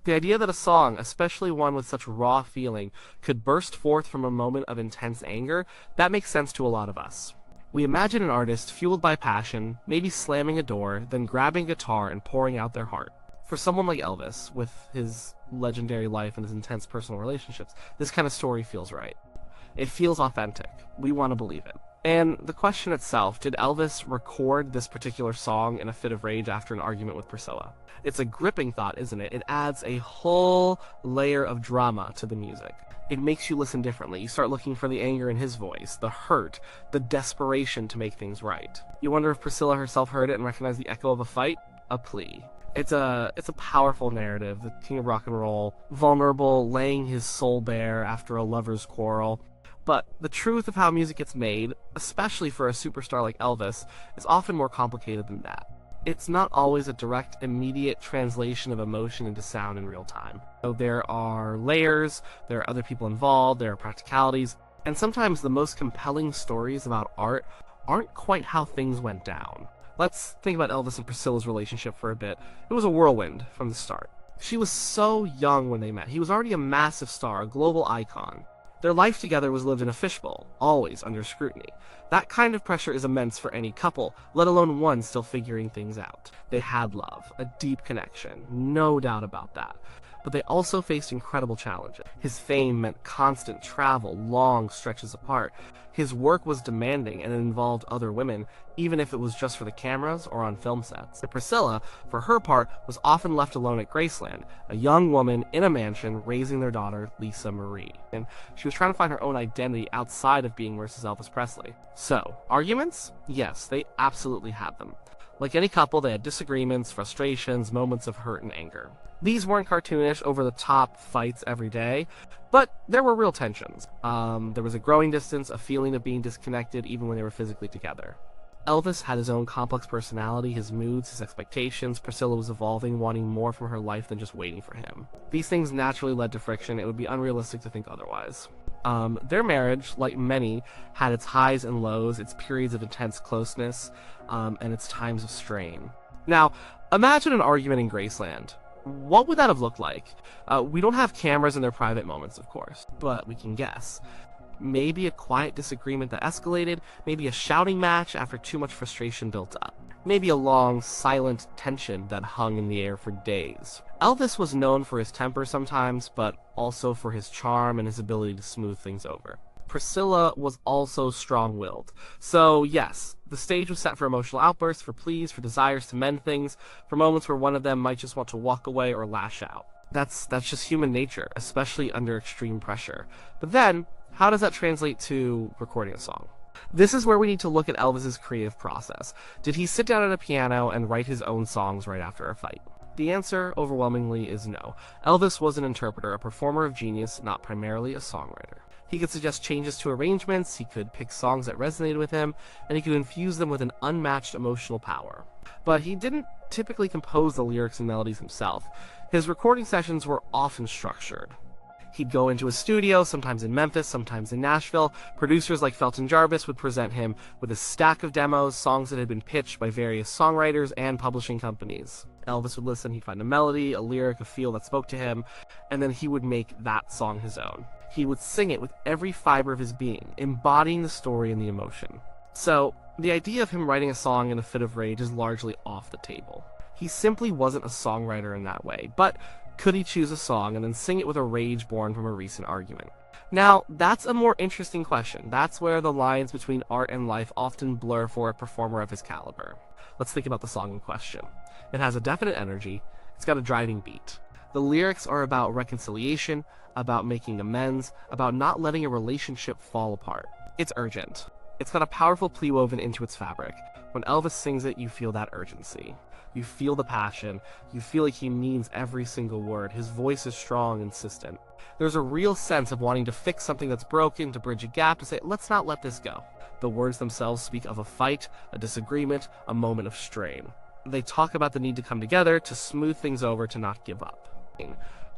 The idea that a song, especially one with such raw feeling, could burst forth from a moment of intense anger, that makes sense to a lot of us. We imagine an artist fueled by passion, maybe slamming a door, then grabbing a guitar and pouring out their heart. For someone like Elvis, with his legendary life and his intense personal relationships, this kind of story feels right. It feels authentic. We want to believe it. And the question itself, did Elvis record this particular song in a fit of rage after an argument with Priscilla? It's a gripping thought, isn't it? It adds a whole layer of drama to the music. It makes you listen differently. You start looking for the anger in his voice, the hurt, the desperation to make things right. You wonder if Priscilla herself heard it and recognized the echo of a fight? A plea. It's a powerful narrative. The king of rock and roll, vulnerable, laying his soul bare after a lover's quarrel. But the truth of how music gets made, especially for a superstar like Elvis, is often more complicated than that. It's not always a direct, immediate translation of emotion into sound in real time. So there are layers, there are other people involved, there are practicalities, and sometimes the most compelling stories about art aren't quite how things went down. Let's think about Elvis and Priscilla's relationship for a bit. It was a whirlwind from the start. She was so young when they met. He was already a massive star, a global icon. Their life together was lived in a fishbowl, always under scrutiny. That kind of pressure is immense for any couple, let alone one still figuring things out. They had love, a deep connection, no doubt about that. But they also faced incredible challenges. His fame meant constant travel, long stretches apart. His work was demanding and it involved other women, even if it was just for the cameras or on film sets. Priscilla, for her part, was often left alone at Graceland, a young woman in a mansion raising their daughter, Lisa Marie. And she was trying to find her own identity outside of being Mrs. Elvis Presley. So, arguments? Yes, they absolutely had them. Like any couple, they had disagreements, frustrations, moments of hurt and anger. These weren't cartoonish, over-the-top fights every day, but there were real tensions. There was a growing distance, a feeling of being disconnected even when they were physically together. Elvis had his own complex personality, his moods, his expectations. Priscilla was evolving, wanting more from her life than just waiting for him. These things naturally led to friction. It would be unrealistic to think otherwise. Their marriage, like many, had its highs and lows, its periods of intense closeness, and its times of strain. Now, imagine an argument in Graceland. What would that have looked like? We don't have cameras in their private moments, of course, but we can guess. Maybe a quiet disagreement that escalated, maybe a shouting match after too much frustration built up. Maybe a long, silent tension that hung in the air for days. Elvis was known for his temper sometimes, but also for his charm and his ability to smooth things over. Priscilla was also strong-willed. So yes, the stage was set for emotional outbursts, for pleas, for desires to mend things, for moments where one of them might just want to walk away or lash out. That's just human nature, especially under extreme pressure. But then, how does that translate to recording a song? This is where we need to look at Elvis's creative process. Did he sit down at a piano and write his own songs right after a fight? The answer, overwhelmingly, is no. Elvis was an interpreter, a performer of genius, not primarily a songwriter. He could suggest changes to arrangements, he could pick songs that resonated with him, and he could infuse them with an unmatched emotional power. But he didn't typically compose the lyrics and melodies himself. His recording sessions were often structured. He'd go into a studio, sometimes in Memphis, sometimes in Nashville. Producers like Felton Jarvis would present him with a stack of demos, songs that had been pitched by various songwriters and publishing companies. Elvis would listen, he'd find a melody, a lyric, a feel that spoke to him, and then he would make that song his own. He would sing it with every fiber of his being, embodying the story and the emotion. So, the idea of him writing a song in a fit of rage is largely off the table. He simply wasn't a songwriter in that way, but could he choose a song and then sing it with a rage born from a recent argument? Now, that's a more interesting question. That's where the lines between art and life often blur for a performer of his caliber. Let's think about the song in question. It has a definite energy, it's got a driving beat. The lyrics are about reconciliation, about making amends, about not letting a relationship fall apart. It's urgent. It's got a powerful plea woven into its fabric. When Elvis sings it, you feel that urgency. You feel the passion. You feel like he means every single word. His voice is strong, insistent. There's a real sense of wanting to fix something that's broken, to bridge a gap, to say, let's not let this go. The words themselves speak of a fight, a disagreement, a moment of strain. They talk about the need to come together, to smooth things over, to not give up.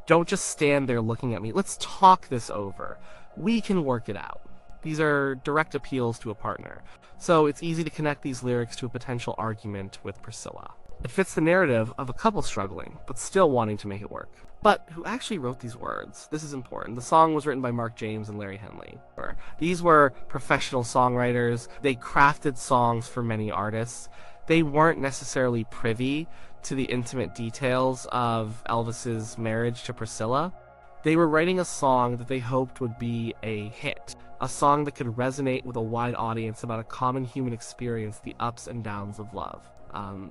Don't just stand there looking at me. Let's talk this over. We can work it out. These are direct appeals to a partner. So it's easy to connect these lyrics to a potential argument with Priscilla. It fits the narrative of a couple struggling, but still wanting to make it work. But who actually wrote these words? This is important. The song was written by Mark James and Larry Henley. These were professional songwriters. They crafted songs for many artists. They weren't necessarily privy to the intimate details of Elvis's marriage to Priscilla. They were writing a song that they hoped would be a hit, a song that could resonate with a wide audience about a common human experience, the ups and downs of love.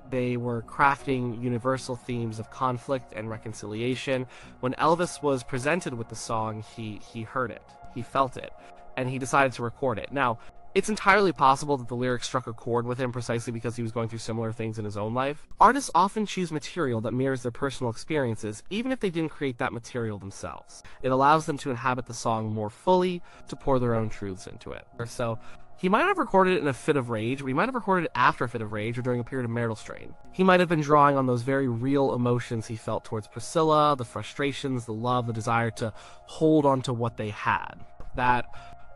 They were crafting universal themes of conflict and reconciliation. When Elvis was presented with the song, he heard it, he felt it, and he decided to record it. Now, it's entirely possible that the lyrics struck a chord with him precisely because he was going through similar things in his own life. Artists often choose material that mirrors their personal experiences, even if they didn't create that material themselves. It allows them to inhabit the song more fully, to pour their own truths into it. So, he might have recorded it in a fit of rage, but he might have recorded it after a fit of rage or during a period of marital strain. He might have been drawing on those very real emotions he felt towards Priscilla, the frustrations, the love, the desire to hold on to what they had. That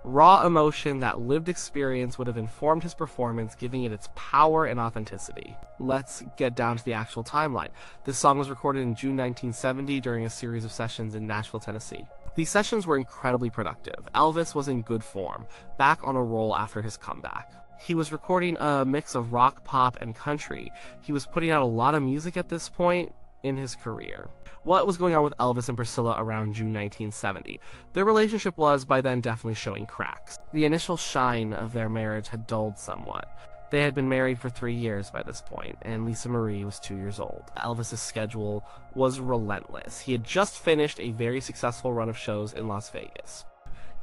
raw emotion, that lived experience would have informed his performance, giving it its power and authenticity. Let's get down to the actual timeline. This song was recorded in June 1970 during a series of sessions in Nashville, Tennessee. These sessions were incredibly productive. Elvis was in good form, back on a roll after his comeback. He was recording a mix of rock, pop, and country. He was putting out a lot of music at this point in his career. What was going on with Elvis and Priscilla around June 1970? Their relationship was, by then, definitely showing cracks. The initial shine of their marriage had dulled somewhat. They had been married for 3 years by this point, and Lisa Marie was 2 years old. Elvis's schedule was relentless. He had just finished a very successful run of shows in Las Vegas.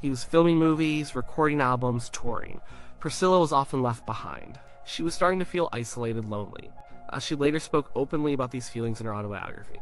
He was filming movies, recording albums, touring. Priscilla was often left behind. She was starting to feel isolated, lonely. She later spoke openly about these feelings in her autobiography.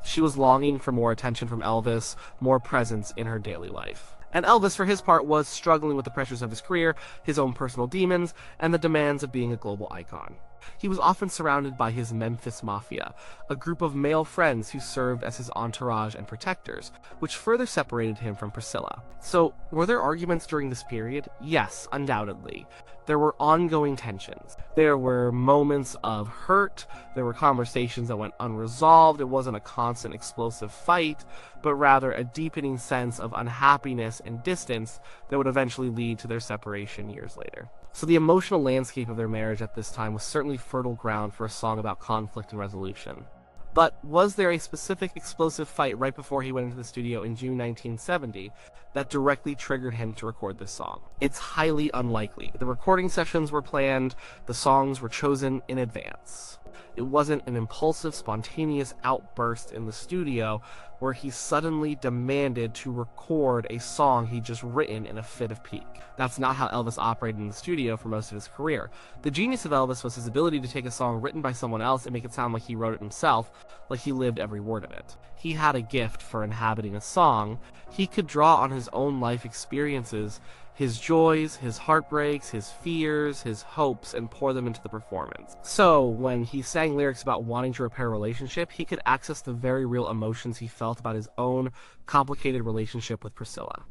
She was longing for more attention from Elvis, more presence in her daily life. And Elvis, for his part, was struggling with the pressures of his career, his own personal demons, and the demands of being a global icon. He was often surrounded by his Memphis Mafia, a group of male friends who served as his entourage and protectors, which further separated him from Priscilla. So, were there arguments during this period? Yes, undoubtedly. There were ongoing tensions. There were moments of hurt. There were conversations that went unresolved. It wasn't a constant explosive fight, but rather a deepening sense of unhappiness and distance that would eventually lead to their separation years later. So the emotional landscape of their marriage at this time was certainly fertile ground for a song about conflict and resolution. But was there a specific explosive fight right before he went into the studio in June 1970 that directly triggered him to record this song? It's highly unlikely. The recording sessions were planned, the songs were chosen in advance. It wasn't an impulsive, spontaneous outburst in the studio where he suddenly demanded to record a song he'd just written in a fit of pique. That's not how Elvis operated in the studio for most of his career. The genius of Elvis was his ability to take a song written by someone else and make it sound like he wrote it himself, like he lived every word of it. He had a gift for inhabiting a song. He could draw on his own life experiences, his joys, his heartbreaks, his fears, his hopes, and pour them into the performance. So, when he sang lyrics about wanting to repair a relationship, he could access the very real emotions he felt about his own complicated relationship with Priscilla.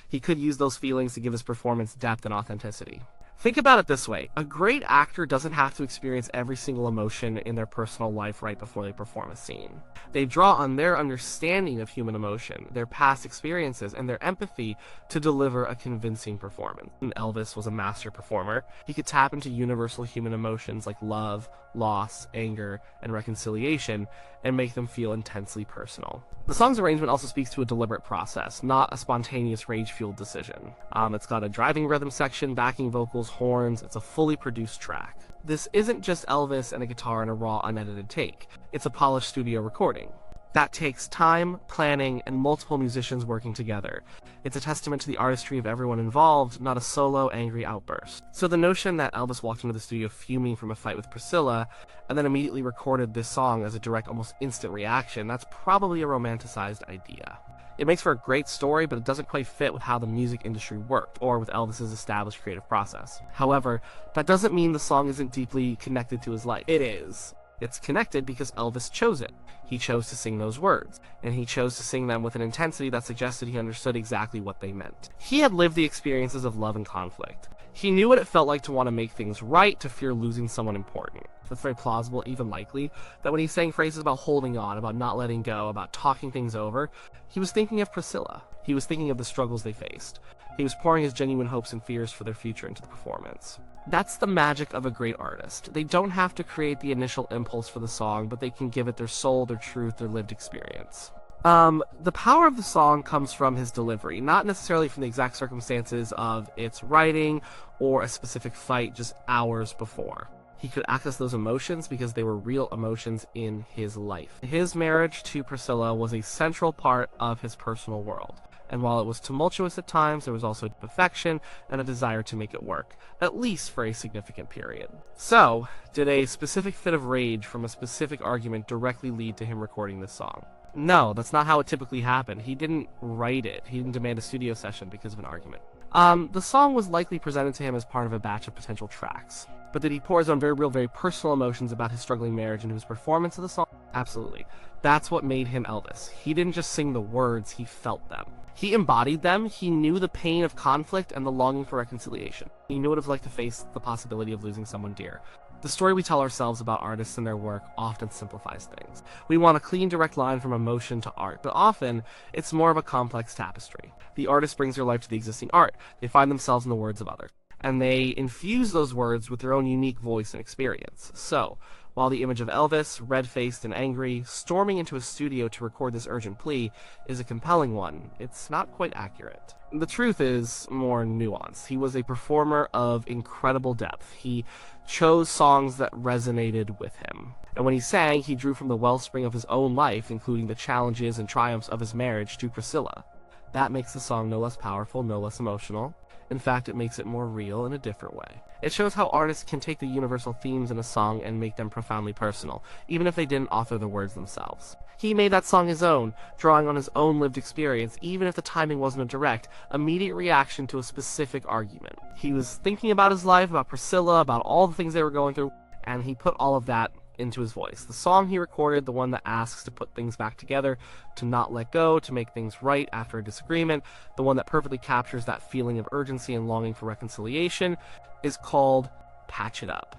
He could use those feelings to give his performance depth and authenticity. Think about it this way. A great actor doesn't have to experience every single emotion in their personal life right before they perform a scene. They draw on their understanding of human emotion, their past experiences, and their empathy to deliver a convincing performance. And Elvis was a master performer. He could tap into universal human emotions like love, loss, anger, and reconciliation, and make them feel intensely personal. The song's arrangement also speaks to a deliberate process, not a spontaneous rage-fueled decision. It's got a driving rhythm section, backing vocals, horns. It's a fully produced track. This isn't just Elvis and a guitar and a raw, unedited take. It's a polished studio recording. That takes time, planning, and multiple musicians working together. It's a testament to the artistry of everyone involved, not a solo, angry outburst. So the notion that Elvis walked into the studio fuming from a fight with Priscilla, and then immediately recorded this song as a direct, almost instant reaction, that's probably a romanticized idea. It makes for a great story, but it doesn't quite fit with how the music industry worked, or with Elvis's established creative process. However, that doesn't mean the song isn't deeply connected to his life. It is. It's connected because Elvis chose it. He chose to sing those words, and he chose to sing them with an intensity that suggested he understood exactly what they meant. He had lived the experiences of love and conflict. He knew what it felt like to want to make things right, to fear losing someone important. It's very plausible, even likely, that when he sang phrases about holding on, about not letting go, about talking things over, he was thinking of Priscilla. He was thinking of the struggles they faced. He was pouring his genuine hopes and fears for their future into the performance. That's the magic of a great artist. They don't have to create the initial impulse for the song, but they can give it their soul, their truth, their lived experience. The power of the song comes from his delivery, not necessarily from the exact circumstances of its writing or a specific fight just hours before. He could access those emotions because they were real emotions in his life. His marriage to Priscilla was a central part of his personal world, and while it was tumultuous at times, there was also affection and a desire to make it work, at least for a significant period. So, did a specific fit of rage from a specific argument directly lead to him recording this song? No, that's not how it typically happened. He didn't write it. He didn't demand a studio session because of an argument. The song was likely presented to him as part of a batch of potential tracks. But did he pour his own very real, very personal emotions about his struggling marriage into his performance of the song? Absolutely. That's what made him Elvis. He didn't just sing the words, he felt them. He embodied them. He knew the pain of conflict and the longing for reconciliation. He knew what it was like to face the possibility of losing someone dear. The story we tell ourselves about artists and their work often simplifies things. We want a clean, direct line from emotion to art, but often it's more of a complex tapestry. The artist brings their life to the existing art. They find themselves in the words of others, and they infuse those words with their own unique voice and experience. So, while the image of Elvis, red-faced and angry, storming into a studio to record this urgent plea is a compelling one, it's not quite accurate. The truth is more nuanced. He was a performer of incredible depth. He chose songs that resonated with him. And when he sang, he drew from the wellspring of his own life, including the challenges and triumphs of his marriage to Priscilla. That makes the song no less powerful, no less emotional. In fact, it makes it more real in a different way. It shows how artists can take the universal themes in a song and make them profoundly personal, even if they didn't author the words themselves. He made that song his own, drawing on his own lived experience, even if the timing wasn't a direct, immediate reaction to a specific argument. He was thinking about his life, about Priscilla, about all the things they were going through, and he put all of that into his voice. The song he recorded, the one that asks to put things back together, to not let go, to make things right after a disagreement, the one that perfectly captures that feeling of urgency and longing for reconciliation, is called Patch It Up.